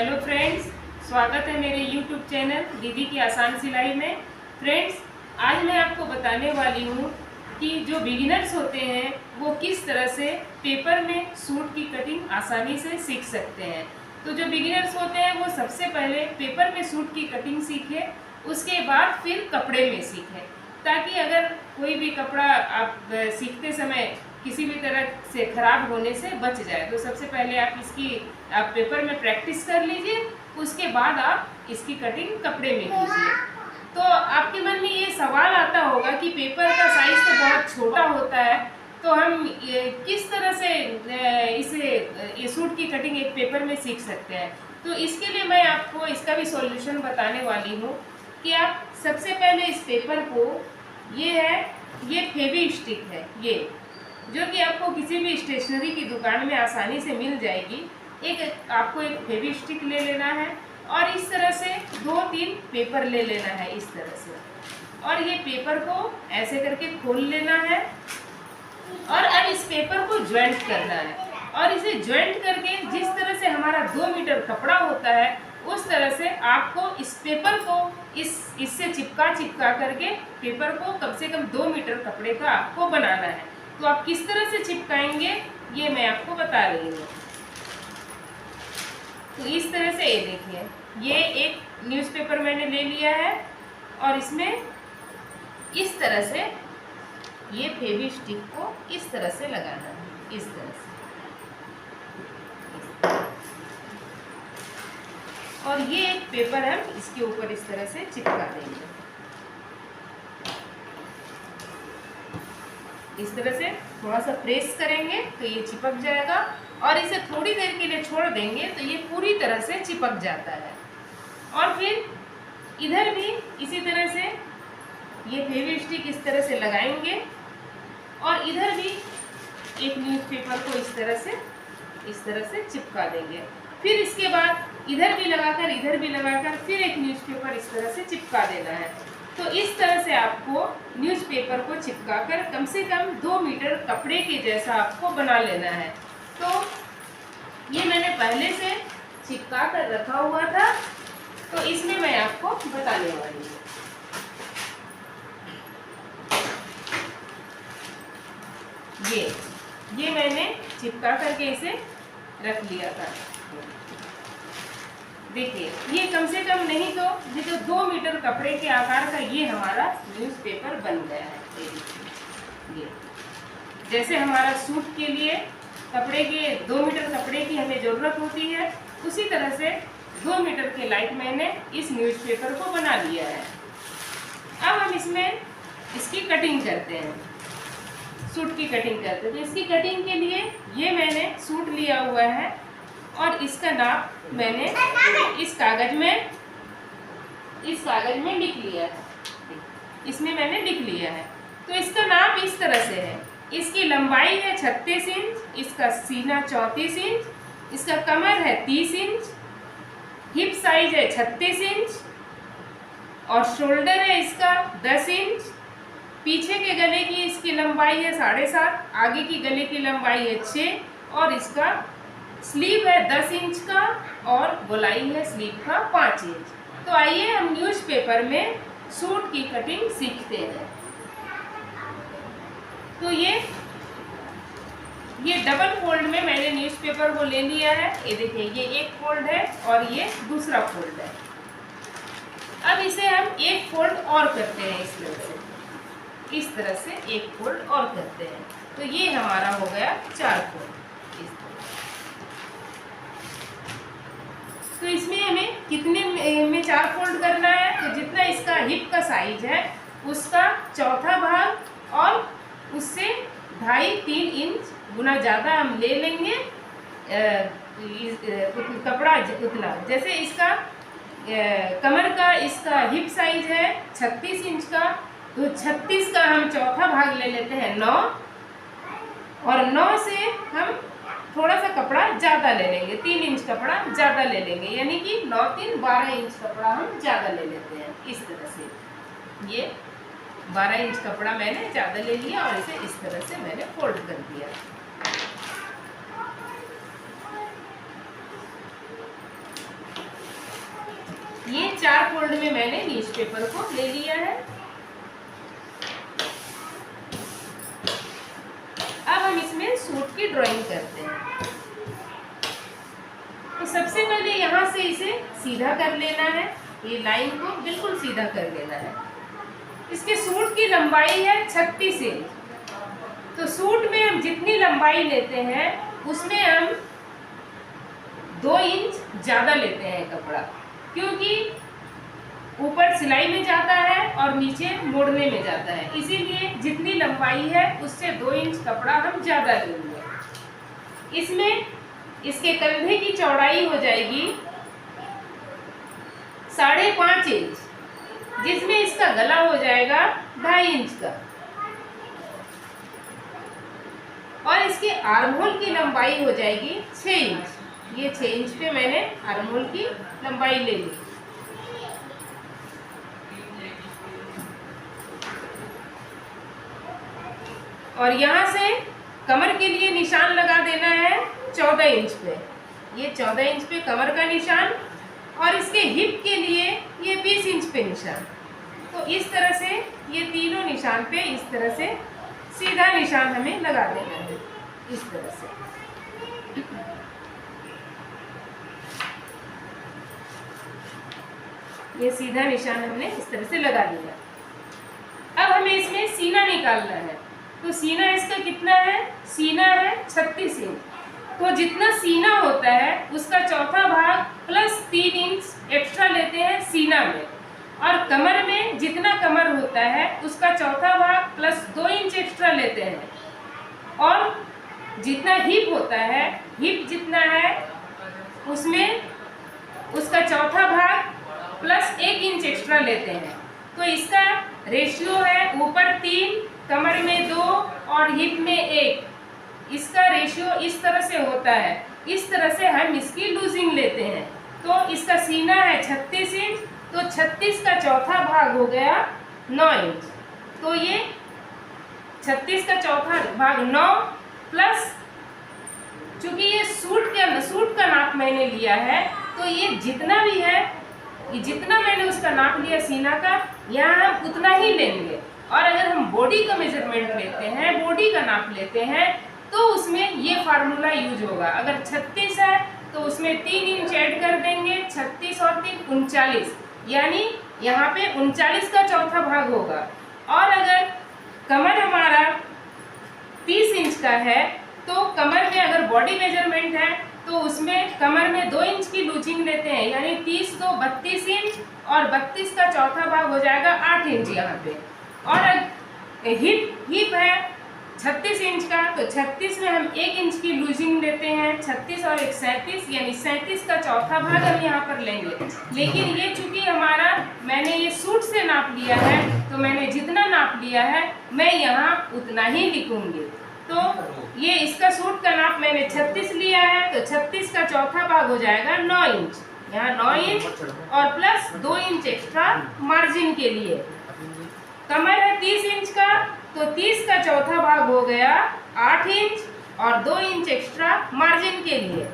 Hello friends, स्वागत है मेरे YouTube चैनल दीदी की आसान सिलाई में। फ्रेंड्स, आज मैं आपको बताने वाली हूँ कि जो बिगिनर्स होते हैं वो किस तरह से पेपर में सूट की कटिंग आसानी से सीख सकते हैं। तो जो बिगिनर्स होते हैं वो सबसे पहले पेपर में सूट की कटिंग सीखें, उसके बाद फिर कपड़े में सीखें, ताकि अगर कोई भी कपड़ा आप सीखते समय किसी भी तरह से ख़राब होने से बच जाए। तो सबसे पहले आप पेपर में प्रैक्टिस कर लीजिए, उसके बाद आप इसकी कटिंग कपड़े में कीजिए। तो आपके मन में ये सवाल आता होगा कि पेपर का साइज़ तो बहुत छोटा होता है, तो हम किस तरह से ये सूट की कटिंग एक पेपर में सीख सकते हैं। तो इसके लिए मैं आपको इसका भी सॉल्यूशन बताने वाली हूँ कि आप सबसे पहले इस पेपर को, ये फेवी स्टिक है, ये जो कि आपको किसी भी स्टेशनरी की दुकान में आसानी से मिल जाएगी। आपको एक फेवी स्टिक ले लेना है और इस तरह से 2-3 पेपर ले लेना है, इस तरह से, और ये पेपर को ऐसे करके खोल लेना है और अब इस पेपर को ज्वाइंट करना है। और इसे ज्वाइंट करके जिस तरह से हमारा 2 मीटर कपड़ा होता है उस तरह से आपको इस पेपर को इससे चिपका करके पेपर को कम से कम 2 मीटर कपड़े का आपको बनाना है। तो आप किस तरह से चिपकाएंगे ये मैं आपको बता रही हूँ। तो इस तरह से ये देखिए, ये एक न्यूज़पेपर मैंने ले लिया है और इसमें इस तरह से ये फेवी स्टिक को इस तरह से लगाना है, इस तरह से। और ये एक पेपर हम इसके ऊपर इस तरह से चिपका देंगे, इस तरह से थोड़ा सा प्रेस करेंगे तो ये चिपक जाएगा और इसे थोड़ी देर के लिए छोड़ देंगे तो ये पूरी तरह से चिपक जाता है। और फिर इधर भी इसी तरह से ये फेवी स्टिक इस तरह से लगाएंगे और इधर भी एक न्यूज़पेपर को इस तरह से चिपका देंगे। फिर इसके बाद इधर भी लगाकर फिर एक न्यूज़पेपर इस तरह से चिपका देना है। तो इस तरह से आपको न्यूज़पेपर को चिपकाकर कम से कम 2 मीटर कपड़े के जैसा आपको बना लेना है। तो ये मैंने पहले से चिपका कर रखा हुआ था, तो इसमें मैं आपको बताने वाली हूँ। ये मैंने चिपका करके इसे रख लिया था। देखिए, ये कम से कम नहीं तो ये जो 2 मीटर कपड़े के आकार का ये हमारा न्यूज़पेपर बन गया है। ये जैसे हमारा सूट के लिए कपड़े के 2 मीटर कपड़े की हमें ज़रूरत होती है, उसी तरह से 2 मीटर के लाइक मैंने इस न्यूज़पेपर को बना लिया है। अब हम इसकी कटिंग करते हैं, सूट की कटिंग करते हैं। तो इसकी कटिंग के लिए ये मैंने सूट लिया हुआ है और इसका नाप मैंने इस कागज में लिख लिया है, इसमें मैंने लिख लिया है। तो इसका नाप इस तरह से है, इसकी लंबाई है 36 इंच, इसका सीना 34 इंच, इसका कमर है 30 इंच, हिप साइज है 36 इंच और शोल्डर है इसका 10 इंच। पीछे के गले की इसकी लंबाई है 7.5, आगे की गले की लंबाई है 6 और इसका स्लीव है 10 इंच का और गोलाई है स्लीव का 5 इंच। तो आइए हम न्यूज़पेपर में सूट की कटिंग सीखते हैं। तो ये डबल फोल्ड में मैंने न्यूज़पेपर को ले लिया है। ये देखिए, ये एक फोल्ड है और ये दूसरा फोल्ड है। अब इसे हम एक फोल्ड और करते हैं, इस तरह से एक फोल्ड और करते हैं। तो ये हमारा हो गया 4 फोल्ड। तो इसमें हमें कितने में 4 फोल्ड करना है, तो जितना इसका हिप का साइज है उसका चौथा भाग और उससे 2.5-3 इंच गुना ज़्यादा हम ले लेंगे कपड़ा उतना। जैसे इसका कमर का इसका हिप साइज है 36 इंच का, तो 36 का हम चौथा भाग ले लेते हैं 9, और 9 से हम थोड़ा सा कपड़ा ज़्यादा ले लेंगे, 3 इंच कपड़ा ज़्यादा ले लेंगे, यानी कि 9-3 12 इंच कपड़ा हम ज़्यादा ले लेते हैं। इस तरह से ये 12 इंच कपड़ा मैंने ज़्यादा ले लिया और इसे इस तरह से मैंने फोल्ड कर दिया। 4 फोल्ड में मैंने न्यूज़पेपर को ले लिया है। अब हम इसमें सूट की ड्राइंग करते हैं। तो सबसे पहले यहाँ से इसे सीधा कर लेना है, ये लाइन को बिल्कुल सीधा कर लेना है। इसके सूट की लंबाई है 36 इंच। तो सूट में हम जितनी लंबाई लेते हैं उसमें हम 2 इंच ज़्यादा लेते हैं कपड़ा, क्योंकि ऊपर सिलाई में जाता है और नीचे मोड़ने में जाता है, इसीलिए जितनी लंबाई है उससे 2 इंच कपड़ा हम ज़्यादा लेंगे। इसमें इसके कंधे की चौड़ाई हो जाएगी 5.5 इंच, जिसमें इसका गला हो जाएगा 2.5 इंच का। और इसके आर्म होल की लंबाई हो जाएगी 6 इंच। ये 6 इंच पे मैंने आर्म होल की लंबाई ले ली। और यहाँ से कमर के लिए निशान लगा देना है 14 इंच पे। ये 14 इंच पे कमर का निशान, और इसके हिप के लिए ये 20 इंच पे निशान। तो इस तरह से ये तीनों निशान पे इस तरह से सीधा निशान हमें लगा देना है, इस तरह से। ये सीधा निशान हमने इस तरह से लगा दिया। अब हमें इसमें सीना निकालना है। तो सीना इसका कितना है? सीना है 36 इंच। तो जितना सीना होता है उसका चौथा भाग प्लस 3 इंच एक्स्ट्रा लेते हैं सीना में, और कमर में जितना कमर होता है उसका चौथा भाग प्लस 2 इंच एक्स्ट्रा लेते हैं, और जितना हिप होता है, हिप जितना है उसमें उसका चौथा भाग प्लस 1 इंच एक्स्ट्रा लेते हैं। तो इसका रेशियो है ऊपर 3, कमर में 2 और हिप में 1। इसका रेशियो इस तरह से होता है। इस तरह से हम इसकी लूजिंग लेते हैं। तो इसका सीना है 36 इंच, तो 36 का चौथा भाग हो गया 9 इंच। तो ये 36 का चौथा भाग 9 प्लस, चूंकि ये सूट का नाप मैंने लिया है, तो ये जितना भी है, ये जितना मैंने उसका नाप लिया सीना का, यहाँ हम उतना ही लेंगे। और अगर हम बॉडी का मेजरमेंट लेते हैं, बॉडी का नाप लेते हैं, तो उसमें ये फार्मूला यूज होगा। अगर 36 है तो उसमें 3 इंच ऐड कर देंगे, 36 और 3 39, यानी यहाँ पे 39 का चौथा भाग होगा। और अगर कमर हमारा 30 इंच का है, तो कमर में अगर बॉडी मेजरमेंट है तो उसमें कमर में 2 इंच की लूजिंग लेते हैं, यानी 30 तो 32 इंच, और 32 का चौथा भाग हो जाएगा 8 इंच यहाँ पे। और हिप है 36 इंच का, तो 36 में हम 1 इंच की लूजिंग लेते हैं, 36 और 1 37, यानी 37 का चौथा भाग हम यहाँ पर लेंगे। लेकिन ये चूंकि हमारा मैंने ये सूट से नाप लिया है, तो मैंने जितना नाप लिया है मैं यहाँ उतना ही लिखूंगी। तो ये इसका सूट का नाप मैंने 36 लिया है, तो 36 का चौथा भाग हो जाएगा 9 इंच। यहाँ 9 इंच और प्लस 2 इंच एक्स्ट्रा मार्जिन के लिए। कमर है 30 इंच का, तो 30 का चौथा भाग हो गया 8 इंच और 2 इंच एक्स्ट्रा मार्जिन के लिए।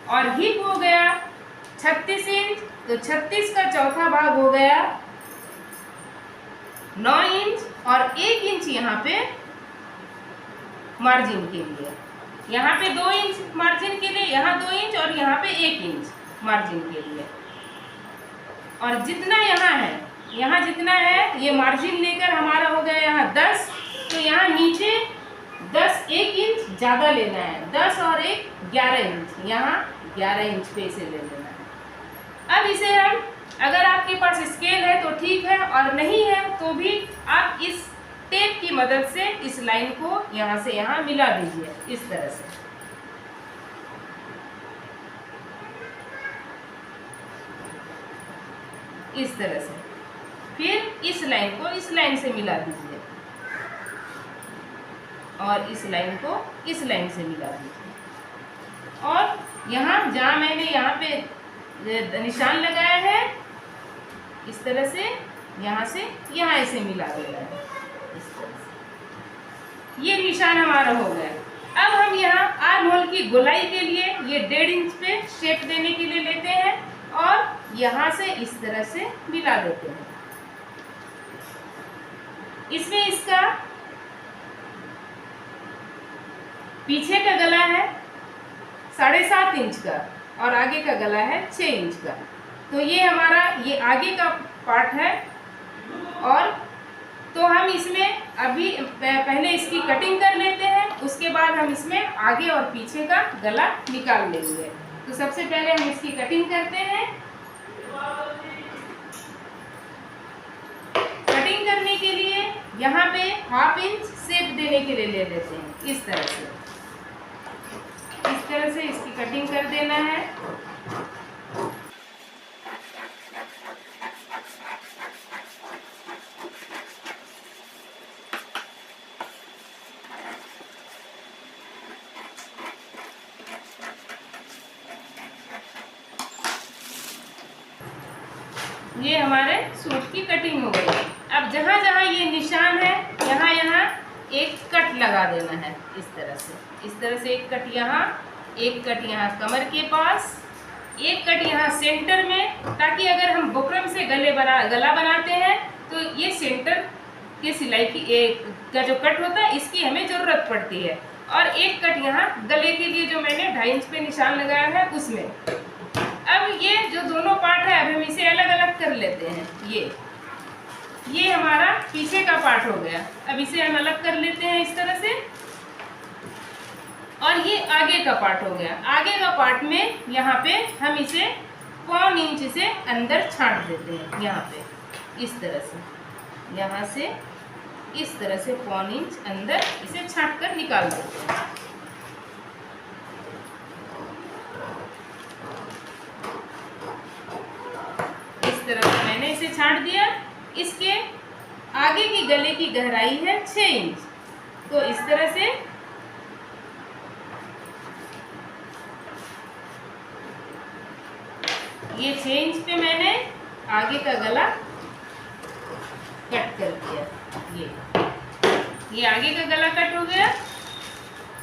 और हिप हो गया 36 इंच, तो 36 का चौथा भाग हो गया 9 इंच और 1 इंच यहाँ पे मार्जिन के लिए। यहाँ पे 2 इंच मार्जिन के लिए, यहाँ 2 इंच और यहाँ पे 1 इंच मार्जिन के लिए। और जितना यहाँ जितना है ये मार्जिन लेकर हमारा हो गया यहाँ 10, तो यहाँ नीचे 1 इंच ज़्यादा लेना है, 10 और 1 11 इंच, यहाँ 11 इंच पे इसे ले लेना है। अब इसे हम, अगर आपके पास स्केल है तो ठीक है, और नहीं है तो भी आप इस टेप की मदद से इस लाइन को यहाँ से यहाँ मिला दीजिए, इस तरह से। इस तरह से फिर इस लाइन को इस लाइन से मिला दीजिए, और इस लाइन को इस लाइन से मिला दीजिए। और यहाँ जहाँ मैंने यहाँ पे निशान लगाया है, इस तरह से यहाँ से यहाँ ऐसे मिला देना है, इस तरह से। ये निशान हमारा हो गया। अब हम यहाँ आर्म होल की गोलाई के लिए ये 1.5 इंच पे शेप देने के लिए लेते हैं, और यहाँ से इस तरह से मिला देते हैं। इसमें इसका पीछे का गला है 7.5 इंच का और आगे का गला है 6 इंच का। तो ये हमारा ये आगे का पार्ट है। और तो हम इसमें अभी पहले इसकी कटिंग कर लेते हैं, उसके बाद हम इसमें आगे और पीछे का गला निकाल लेंगे। तो सबसे पहले हम इसकी कटिंग करते हैं। कटिंग करने के लिए यहाँ पे 1/2 इंच शेप देने के लिए ले लेते हैं। इस तरह से इसकी कटिंग कर देना है। ये हमारे सूट की कटिंग हो गई। अब जहाँ जहाँ ये निशान है यहाँ यहाँ एक कट लगा देना है। इस तरह से एक कट यहाँ, एक कट यहाँ कमर के पास, एक कट यहाँ सेंटर में, ताकि अगर हम बुकरम से गला बनाते हैं तो ये सेंटर के सिलाई की एक का जो कट होता है इसकी हमें ज़रूरत पड़ती है। और एक कट यहाँ गले के लिए जो मैंने 2.5 इंच पे निशान लगाया है उसमें। अब ये जो दोनों पार्ट है अब हम इसे अलग अलग कर लेते हैं। ये हमारा पीछे का पार्ट हो गया। अब इसे हम अलग कर लेते हैं इस तरह से। और ये आगे का पार्ट हो गया। आगे का पार्ट में यहाँ पे हम इसे 1/4 इंच से अंदर छांट देते हैं। यहाँ पे इस तरह से, यहाँ से इस तरह से 1/4 इंच अंदर इसे छांट कर निकाल देते हैं। इस तरह से मैंने इसे छांट दिया। इसके आगे की गले की गहराई है 6 इंच। तो इस तरह से ये 6 इंच पे मैंने आगे का गला कट कर दिया। ये आगे का गला कट हो गया।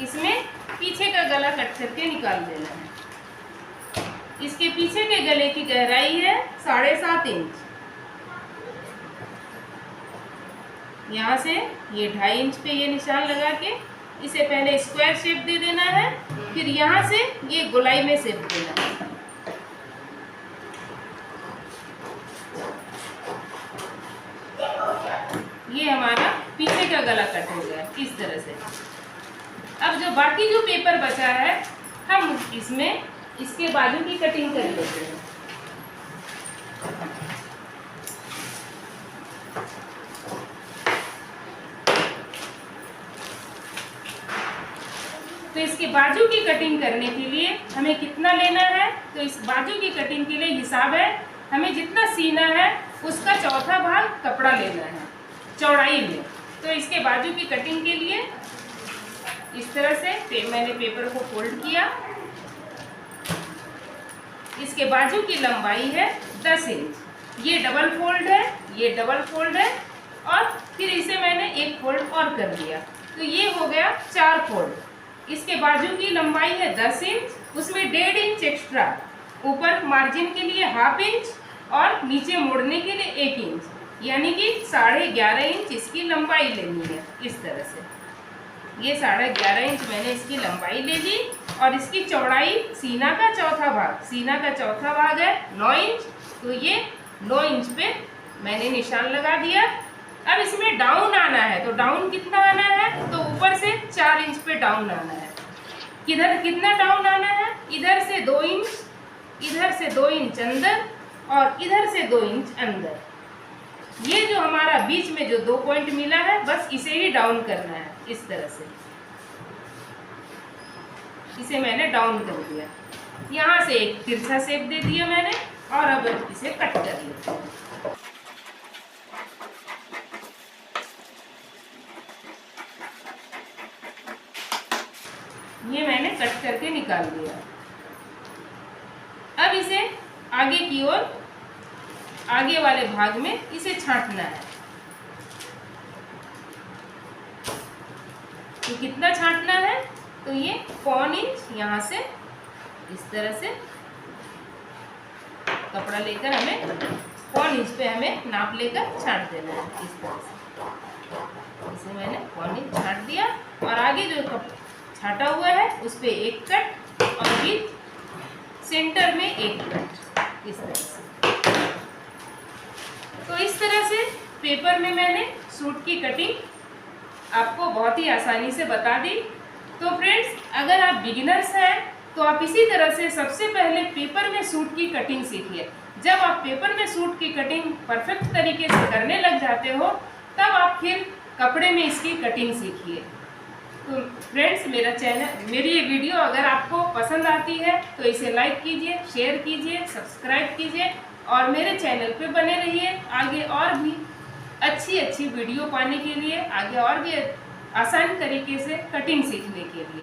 इसमें पीछे का गला कट करके निकाल देना है। इसके पीछे के गले की गहराई है 7.5 इंच। यहाँ से ये 2.5 इंच पे ये निशान लगा के इसे पहले स्क्वायर शेप दे देना है, फिर यहाँ से ये गोलाई में शेप देना है। ये हमारा पीछे का गला कट हो गया इस तरह से। अब जो बाकी जो पेपर बचा है हम इसमें इसके बाजू की कटिंग कर लेते हैं। तो इसके बाजू की कटिंग करने के लिए हमें कितना लेना है, तो इस बाजू की कटिंग के लिए हिसाब है हमें जितना सीना है उसका 1/4 भाग कपड़ा लेना है चौड़ाई में। तो इसके बाजू की कटिंग के लिए इस तरह से मैंने पेपर को फोल्ड किया। इसके बाजू की लंबाई है 10 इंच। ये डबल फोल्ड है, ये डबल फोल्ड है और फिर इसे मैंने एक फोल्ड और कर दिया। तो ये हो गया 4 फोल्ड। इसके बाजू की लंबाई है 10 इंच, उसमें 1.5 इंच एक्स्ट्रा ऊपर मार्जिन के लिए 1/2 इंच और नीचे मोड़ने के लिए 1 इंच, यानी कि 11.5 इंच इसकी लंबाई लेनी है। इस तरह से ये 11.5 इंच मैंने इसकी लंबाई ले ली। और इसकी चौड़ाई सीना का 1/4 भाग, सीना का 1/4 भाग है 9 इंच। तो ये 9 इंच पे मैंने निशान लगा दिया। अब इसमें डाउन आना है, तो डाउन कितना आना है, तो ऊपर से 4 इंच पे डाउन आना है। कितना डाउन आना है, इधर से 2 इंच, इधर से 2 इंच अंदर और इधर से 2 इंच अंदर। ये जो हमारा बीच में जो 2 पॉइंट मिला है बस इसे ही डाउन करना है। इस तरह से इसे मैंने डाउन कर दिया। यहाँ से एक तिरछा शेप दे दिया मैंने और अब इसे कट कर लेते हैं। ये मैंने कट करके निकाल दिया। अब इसे आगे की ओर, आगे वाले भाग में इसे छांटना है। तो कितना छांटना है, तो ये 1/4 इंच यहाँ से इस तरह से कपड़ा लेकर हमें 1 इंच पे हमें नाप लेकर छांट देना है। इस तरह से इसे मैंने 1 इंच छांट दिया और आगे जो छाटा हुआ है उस पर एक कट और फिर सेंटर में एक कट, इस तरह से। तो इस तरह से पेपर में मैंने सूट की कटिंग आपको बहुत ही आसानी से बता दी। तो फ्रेंड्स, अगर आप बिगिनर्स हैं तो आप इसी तरह से सबसे पहले पेपर में सूट की कटिंग सीखिए। जब आप पेपर में सूट की कटिंग परफेक्ट तरीके से करने लग जाते हो तब आप फिर कपड़े में इसकी कटिंग सीखिए। तो फ्रेंड्स, मेरी ये वीडियो अगर आपको पसंद आती है तो इसे लाइक कीजिए, शेयर कीजिए, सब्सक्राइब कीजिए और मेरे चैनल पे बने रहिए। आगे और भी अच्छी वीडियो पाने के लिए, आगे और भी आसान तरीके से कटिंग सीखने के लिए।